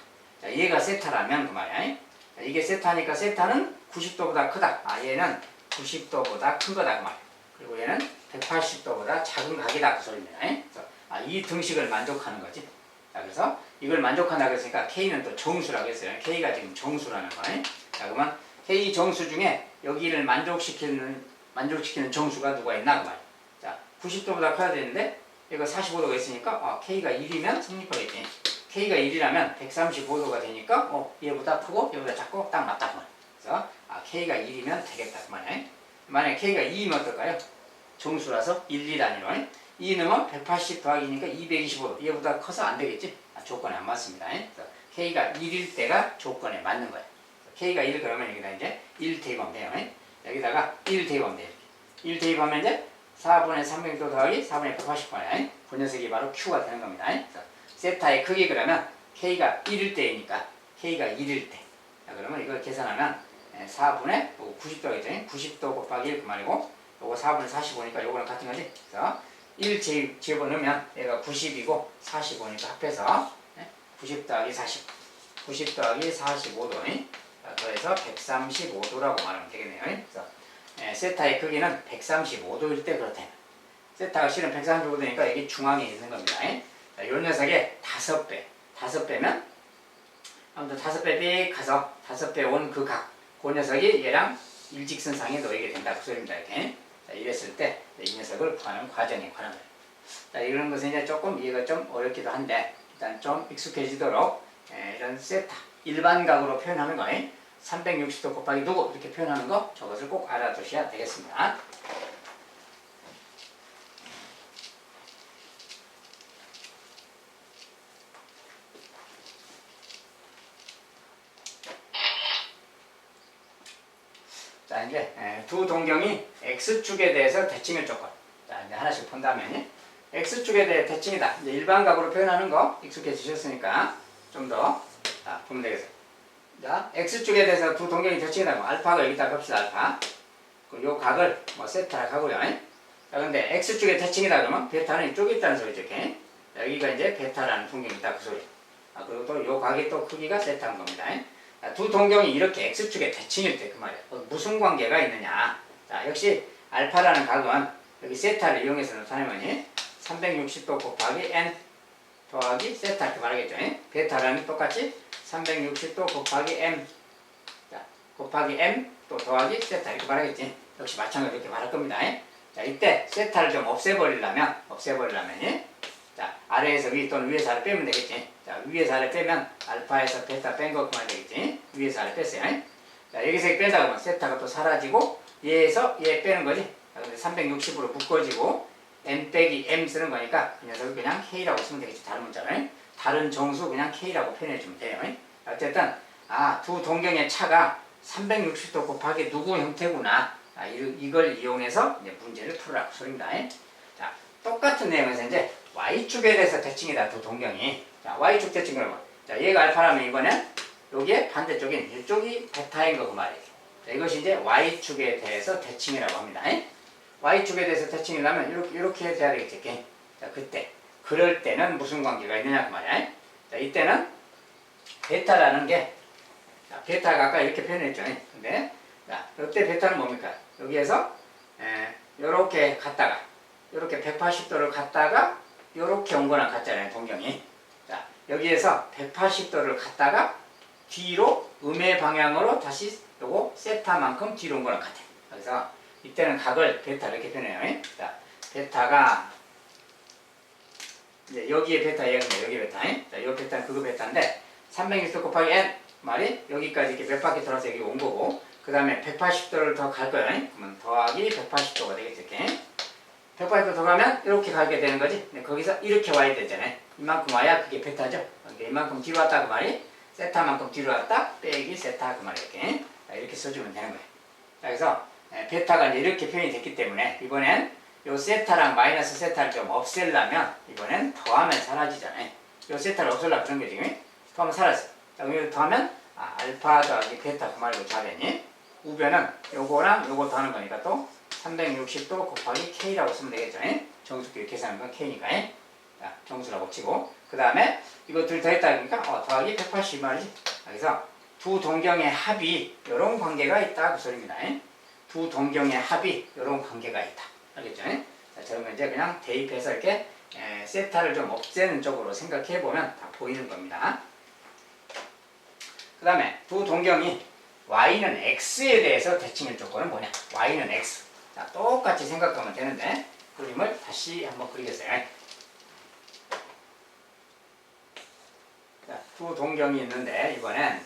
자, 얘가 세타라면 그 말이야. 자, 이게 세타니까 세타는 90도보다 크다. 얘는 90도보다 큰 거다 그 말이야. 그리고 얘는 180도보다 작은 각이다 그 소리입니다. 그래서 이 등식을 만족하는 거지. 자, 그래서 이걸 만족한다고 했으니까 K는 또 정수라고 했어요. K가 지금 정수라는 거예요. 자, 그러면 K 정수 중에 여기를 만족시키는 정수가 누가 있나 그 말이야. 자, 90도보다 커야 되는데 이거 45도가 있으니까 K가 1이면 성립하겠지. K가 1이라면 135도가 되니까 얘보다 크고 얘보다 작고 딱 맞다 그 말이야. 그래서 K가 1이면 되겠다 그 말이야. 만약에 K가 2이면 어떨까요? 정수라서 1, 2 단위로 2 넣으면 180 더하기니까 225도. 얘보다 커서 안 되겠지? 조건에 안 맞습니다. 그래서 K가 1일 때가 조건에 맞는 거예요. K가 1 그러면 여기다 이제 1 대입하면 돼요. 여기다가 1 대입하면 돼요. 1 대입하면 이제 4분의 300도 더하기 4분의 180번에 그 녀석이 바로 Q가 되는 겁니다. 그래서 세타의 크기 그러면 K가 1일 때이니까 K가 1일 때. 자, 그러면 이걸 계산하면 4분의 90도겠죠? 90도 곱하기 1 그 말이고 요거 4분의 45니까 요거랑 같은 거지. 그래서 1 집어넣으면 얘가 90이고 45니까 합해서 90 더하기 40 90 더하기 45도 더해서 135도라고 말하면 되겠네요. 그래서 세타의 크기는 135도일 때 그렇다. 세타가 실은 135도니까 여기 중앙에 있는 겁니다. 자, 요 녀석의 5배 5배면 아무튼 5배 빅 가서 5배 온 그 각, 그 녀석이 얘랑 일직선상에 놓이게 된다 그 소리입니다. 이렇게. 자, 이랬을 때 이 녀석을 구하는 과정에 관한 거예요. 자, 이런 것은 이제 조금 이해가 좀 어렵기도 한데 일단 좀 익숙해지도록 이런 세타 일반 각으로 표현하는 거 360도 곱하기 누구 이렇게 표현하는 거 저것을 꼭 알아두셔야 되겠습니다. 자, 이제 두 동경이 x축에 대해서 대칭일 조건. 자, 이제 하나씩 본다면 x축에 대해 대칭이다. 이제 일반각으로 표현하는 거 익숙해지셨으니까 좀 더 보면 되겠어요. 자, x축에 대해서 두 동경이 대칭이다. 뭐 알파가 여기다 봅시다. 알파. 요 각을 뭐 세타라고 하고요. 자, 근데 x축에 대칭이다 그러면 베타는 이쪽에 있다는 소리죠. 이렇게. 여기가 이제 베타라는 동경이 있다 그 소리. 그리고 또 요 각이 또 크기가 세타인 겁니다. 두 동경이 이렇게 x축에 대칭일 때 그 말이에요. 무슨 관계가 있느냐. 자, 역시 알파라는 각은 여기 세타를 이용해서 나타내면 360도 곱하기 n 더하기 세타 이렇게 말하겠죠. 베타라는 똑같이 360도 곱하기 m 자, 곱하기 m 또 더하기 세타 이렇게 말하겠지. 역시 마찬가지로 이렇게 말할 겁니다. 자, 이때 세타를 좀 없애버리려면 자, 아래에서 위 또는 위에서 아래 빼면 되겠지. 자, 위에서 아래 빼면 알파에서 베타 뺀 거 그만 되겠지. 위에서 아래 뺐어요. 자, 여기서 뺀다 그러면 세타가 또 사라지고 얘에서 얘 빼는 거지. 자, 근데 360으로 묶어지고 n 빼기 m 쓰는 거니까 그 녀석을 그냥 k라고 쓰면 되겠지. 다른 문자를. 다른 정수 그냥 k라고 표현해주면 돼요. 어쨌든 두 동경의 차가 360도 곱하기 누구 형태구나. 이걸 이용해서 이제 문제를 풀으라고 소리입니다. 자, 똑같은 내용에서 이제 y축에 대해서 대칭이다. 두 동경이. 자, y축 대칭 그러면 자, 얘가 알파라면 이번엔 여기에 반대쪽인 이쪽이 베타인 거고 말이에요. 자, 이것이 이제 y축에 대해서 대칭이라고 합니다. y축에 대해서 대칭이라면 이렇게 돼야 되겠지. 자, 그때 그럴 때는 무슨 관계가 있느냐 그 말이야. 자, 이때는 베타라는 게 자, 베타가 아까 이렇게 표현했죠. 근데 자, 이때 베타는 뭡니까? 여기에서 요렇게 갔다가 요렇게 180도를 갔다가 요렇게 온 거랑 같잖아요. 동경이. 자, 여기에서 180도를 갔다가 뒤로 음의 방향으로 다시 요거 세타만큼 뒤로 온 거랑 같아요. 그래서 이때는 각을 베타 이렇게 표현해요. 자, 베타가 이제 여기에 베타 얘가 여기 베타. 자, 요 베타는 그거 베타인데 360도 곱하기 n 말이 여기까지 이렇게 몇 바퀴 돌아서 여기 온 거고 그 다음에 180도를 더 갈 거예요. 그러면 더하기 180도가 되겠죠. 이렇게. 180도 더 가면 이렇게 가게 되는 거지. 근데 거기서 이렇게 와야 되잖아요. 이만큼 와야 그게 베타죠. 그러니까 이만큼 뒤로 왔다 그 말이 세타만큼 뒤로 왔다 빼기 세타 그 말이 이렇게. 자, 이렇게 써주면 되는 거예요. 자, 그래서 베타가 이제 이렇게 표현이 됐기 때문에 이번엔 요 세타랑 마이너스 세타를 좀 없애려면 이번엔 더하면 사라지잖아요. 요 세타를 없애려면 그런 거지. 더하면 사라져. 자, 그럼 더하면 알파 더하기 베타 그 말이고 자변이 우변은 요거랑 요거 더하는 거니까 또 360도 곱하기 k라고 쓰면 되겠죠. 정수끼리 계산하는 건 k니까. 자, 정수라고 치고 그 다음에 이거 둘 더했다 보니까 더하기 180 말이지. 그래서 두 동경의 합이 이런 관계가 있다 그 소리입니다. 두 동경의 합이 이런 관계가 있다. 알겠죠? 자, 저런 이제 그냥 대입해서 이렇게 세타를 좀 없애는 쪽으로 생각해 보면 다 보이는 겁니다. 그 다음에 두 동경이 y는 x에 대해서 대칭일 조건은 뭐냐? y는 x. 자, 똑같이 생각하면 되는데 그림을 다시 한번 그리겠어요. 자, 두 동경이 있는데 이번엔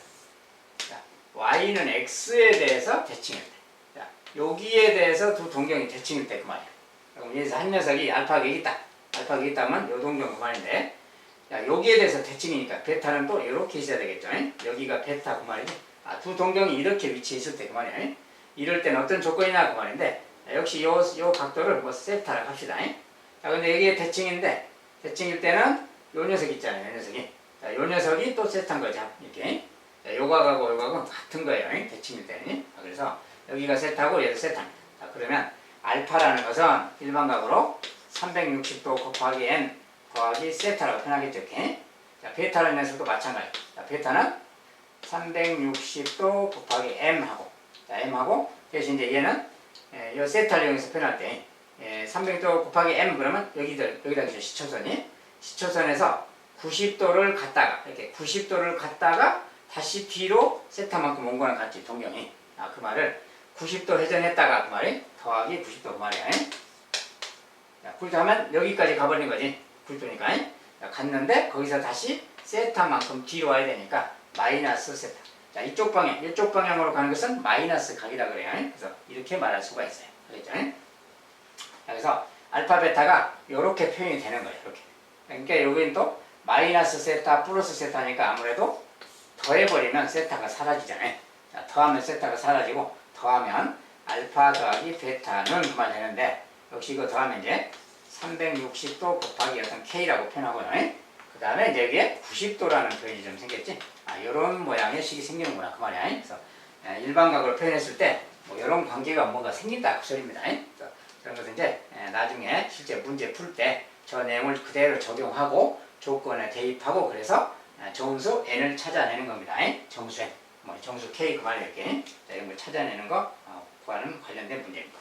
자, y는 x에 대해서 대칭일 때. 자, 여기에 대해서 두 동경이 대칭일 때 그 말이에요. 그럼 여기서 한 녀석이 알파가 여기 있다. 알파가 여기 있다면 요 동경 그 말인데 자, 여기에 대해서 대칭이니까 베타는 또 이렇게 있어야 되겠죠. 여기가 베타 그 말이지. 두 동경이 이렇게 위치해 있을 때 그 말이에요. 이럴 때는 어떤 조건이냐 그 말인데 역시 요 각도를 뭐 세타라고 합시다. 자, 근데 여기에 대칭인데 대칭일 때는 요 녀석 있잖아요. 요 녀석이. 자, 요 녀석이 또 세타인 거죠. 이렇게. 자, 요각하고 요각은 같은 거예요. 대칭일 때는. 그래서 여기가 세타고 얘도 세타입니다. 자, 그러면 알파라는 것은 일반각으로 360도 곱하기 n 더하기 세타라고 표현하겠죠. 이렇게. 자, 베타라는 녀석도 마찬가지. 자, 베타는 360도 곱하기 m하고 자, m하고 대신 이제 얘는 이 세타를 이용해서 표현할 때 300도 곱하기 m 그러면 여기다 시초선이 시초선에서 90도를 갔다가 이렇게 90도를 갔다가 다시 뒤로 세타만큼 온 거랑 같지, 동경이. 그 말을 90도 회전했다가 그 말이 더하기 90도 그 말이야. 자, 90도 하면 여기까지 가버린 거지. 90도니까. 갔는데 거기서 다시 세타만큼 뒤로 와야 되니까 마이너스 세타. 자, 이쪽 방향으로 가는 것은 마이너스 각이라 그래요. 그래서 이렇게 말할 수가 있어요. 알겠죠? 그래서 알파 베타가 이렇게 표현이 되는 거예요. 이렇게. 그러니까 여기는 또 마이너스 세타 플러스 세타니까 아무래도 더해버리면 세타가 사라지잖아요. 자, 더하면 세타가 사라지고 더하면 알파 더하기 베타는 그만 되는데 역시 이거 더하면 이제 360도 곱하기 어떤 K라고 표현하고요. 그 다음에 이제 여기에 90도라는 표현이 좀 생겼지. 이런 모양의 식이 생기는구나 그 말이야. 그래서 일반각으로 표현했을 때 뭐 이런 관계가 뭔가 생긴다 그 소리입니다. 그래서 그런 것은 이제 나중에 실제 문제 풀 때 저 내용을 그대로 적용하고 조건에 대입하고 그래서 정수 n을 찾아내는 겁니다. 정수 n, 뭐 정수 k 그 말이야 이렇게. 자, 이런 걸 찾아내는 거 구하는 관련된 문제입니다.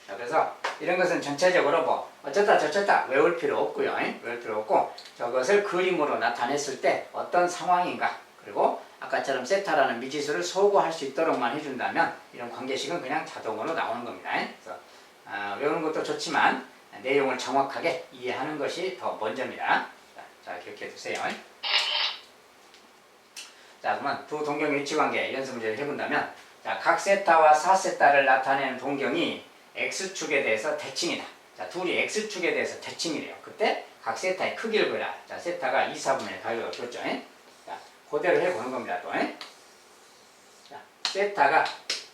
자, 그래서 이런 것은 전체적으로 뭐 어쩌다 저쩌다 외울 필요 없고요. 외울 필요 없고 저것을 그림으로 나타냈을 때 어떤 상황인가 그리고 아까처럼 세타라는 미지수를 소구할 수 있도록만 해준다면 이런 관계식은 그냥 자동으로 나오는 겁니다. 그래서 외우는 것도 좋지만 내용을 정확하게 이해하는 것이 더 먼저입니다. 자, 기억해 두세요. 자, 그러면 두 동경 위치관계 연습 문제를 해본다면 자, 각 세타와 4세타를 나타내는 동경이 X축에 대해서 대칭이다. 자, 둘이 X축에 대해서 대칭이래요. 그때 각 세타의 크기를 구해라. 자, 세타가 2, 4분의 가격을 줬죠. 자, 그대로 해보는 겁니다. 또. 자, 세타가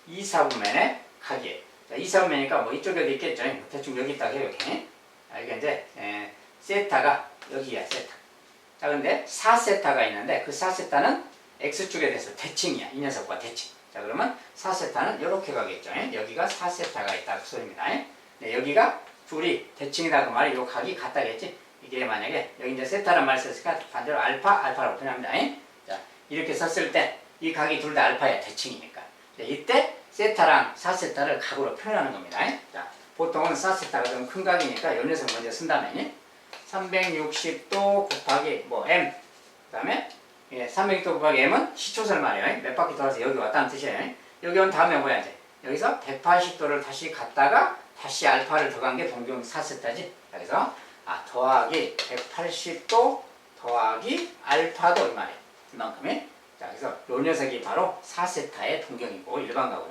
2, 4분의 각이에요. 자, 2, 4분의니까 뭐 이쪽에도 있겠죠. 대충 여기 있다고 해요. 이렇게. 이게 이제 세타가 여기야, 세타. 자, 근데 4세타가 있는데 그 4세타는 X축에 대해서 대칭이야. 이 녀석과 대칭. 자, 그러면 4세타는 이렇게 가겠죠. 여기가 4세타가 있다 그 소리입니다. 네, 여기가 둘이 대칭이다 그 말이 요 각이 같다겠지. 이게 만약에 여기 이제 세타란 말을 썼으니까 반대로 알파라고 표현합니다. 자, 이렇게 썼을 때 이 각이 둘 다 알파야, 대칭이니까. 자, 이때 세타랑 4세타를 각으로 표현하는 겁니다. 자, 보통은 4세타가 좀 큰 각이니까 요 녀석 먼저 쓴다면 360도 곱하기 뭐 m 그 다음에 360도 곱하기 m은 시초설 말이에요. 몇 바퀴 돌아서 여기 왔다는 뜻이에요. 여기 온 다음에 뭐야 이제 여기서 180도를 다시 갔다가 다시 알파를 더간 게 동경 4세타지. 그래서 더하기 180도 더하기 알파도 이 말이에요. 이만큼이. 자, 그래서 요 녀석이 바로 4세타의 동경이고 일반각으로.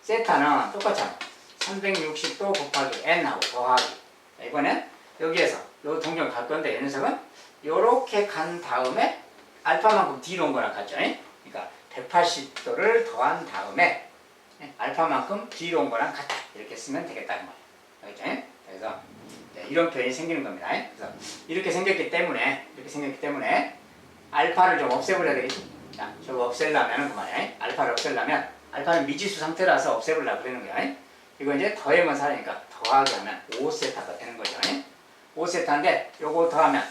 세타는 똑같잖아. 360도 곱하기 n하고 더하기. 자, 이번엔 여기에서 요 동경 갈 건데 이 녀석은 요렇게 간 다음에 알파만큼 뒤로 온 거랑 같죠. 그러니까 180도를 더한 다음에 알파만큼 뒤로 온 거랑 같다. 이렇게 쓰면 되겠다. 알겠죠? 그래서 이런 표현이 생기는 겁니다. 그래서 이렇게 생겼기 때문에 알파를 좀 없애버려야 되겠지. 자, 저거 없애려면 그만이에요. 알파를 없애려면 알파는 미지수 상태라서 없애버리려고 그러는 거예요. 이거 이제 더하면 사니까 더하기 하면 5세타가 되는 거죠. 5세타인데 요거 더하면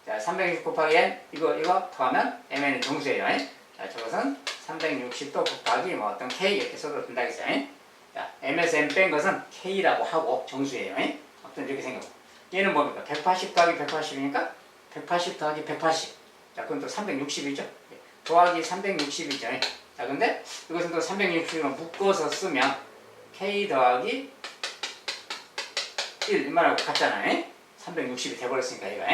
자, 360 곱하기 n 이거 더하면 mn은 정수예요. 자, 저것은 360도 곱하기 뭐 어떤 k 이렇게 써도 된다겠어요. 자, m에서 m 뺀 것은 k라고 하고 정수예요. 어떤 이렇게 생겼고 얘는 뭡니까? 180 더하기 180이니까 180 더하기 180. 자, 그건 또 360이죠. 더하기 360이죠. 자, 근데 이것은 또 360으로 묶어서 쓰면 k 더하기 1 이말하고 같잖아요. 360이 돼버렸으니까 이거.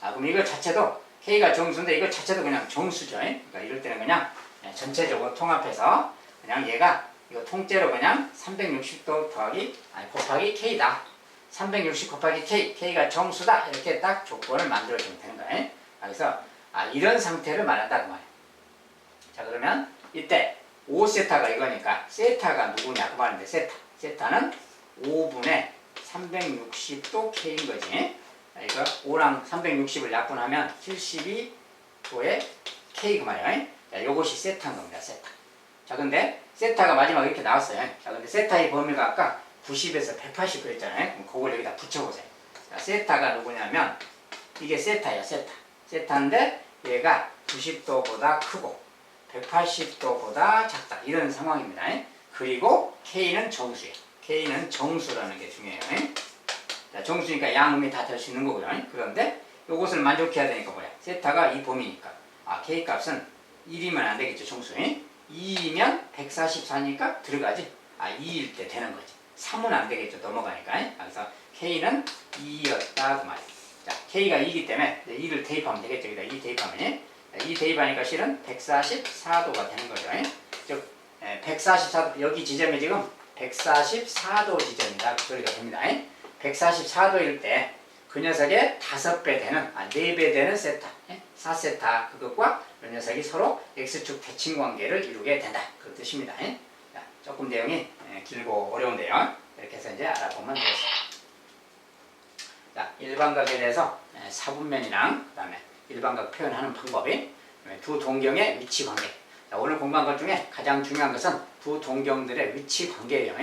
그럼 이거 자체도 K가 정수인데 이거 자체도 그냥 정수죠. 그러니까 이럴 때는 그냥 전체적으로 통합해서 그냥 얘가 이거 통째로 그냥 360도 곱하기 K다. 360 곱하기 K, K가 정수다. 이렇게 딱 조건을 만들어주면 되는 거예요. 그래서 이런 상태를 말한다 그 말이에요. 자, 그러면 이때 5세타가 이거니까 세타가 누구냐 그 말인데 세타는 5분의 360도 K인 거지. 이거 5랑 360을 약분하면 72도의 K 그 말이야. 자, 요것이 세타인 겁니다. 세타. 자, 근데 세타가 마지막에 이렇게 나왔어요. 자, 근데 세타의 범위가 아까 90에서 180 그랬잖아요. 그럼 그걸 여기다 붙여보세요. 자, 세타가 누구냐면 이게 세타야, 세타. 세타인데 얘가 90도보다 크고 180도보다 작다. 이런 상황입니다. 그리고 K는 정수예요. K는 정수라는 게 중요해요. 자, 정수니까 양음이 다 될 수 있는 거고요. 그런데 이것을 만족해야 되니까 뭐야? 세타가 이 범위니까. K 값은 1이면 안 되겠죠, 정수. 2이면 144니까 들어가지. 2일 때 되는 거지. 3은 안 되겠죠, 넘어가니까. 그래서 K는 2였다, 그 말이야. 자, K가 2이기 때문에 2를 대입하면 되겠죠. 여기다 2 대입하면. 2 대입하니까 실은 144도가 되는 거죠. 즉, 144도, 여기 지점이 지금 144도 지점이다. 그 소리가 됩니다. 144도일 때 그 녀석의 5배 되는, 4배 되는 세타, 4세타 그것과 이 녀석이 서로 X축 대칭 관계를 이루게 된다. 그 뜻입니다. 자, 조금 내용이 길고 어려운데요. 이렇게 해서 이제 알아보면 되겠습니다. 자, 일반각에 대해서 사분면이랑 그 다음에 일반각 표현하는 방법이 두 동경의 위치 관계. 자, 오늘 공부한 것 중에 가장 중요한 것은 두 동경들의 위치 관계예요.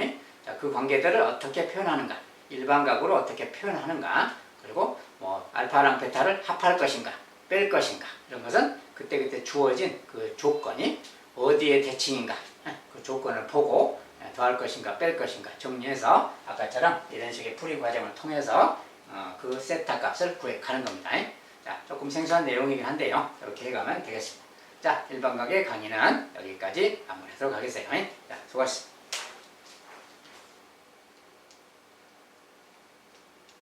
자, 그 관계들을 어떻게 표현하는가, 일반각으로 어떻게 표현하는가, 그리고 뭐 알파랑 베타를 합할 것인가, 뺄 것인가, 이런 것은 그때그때 주어진 그 조건이 어디에 대칭인가, 그 조건을 보고 더할 것인가, 뺄 것인가 정리해서 아까처럼 이런 식의 풀이 과정을 통해서 그 세타 값을 구해가는 겁니다. 자, 조금 생소한 내용이긴 한데요. 이렇게 해가면 되겠습니다. 자, 일반각의 강의는 여기까지 마무리하도록 하겠어요. 자, 수고하셨습니다.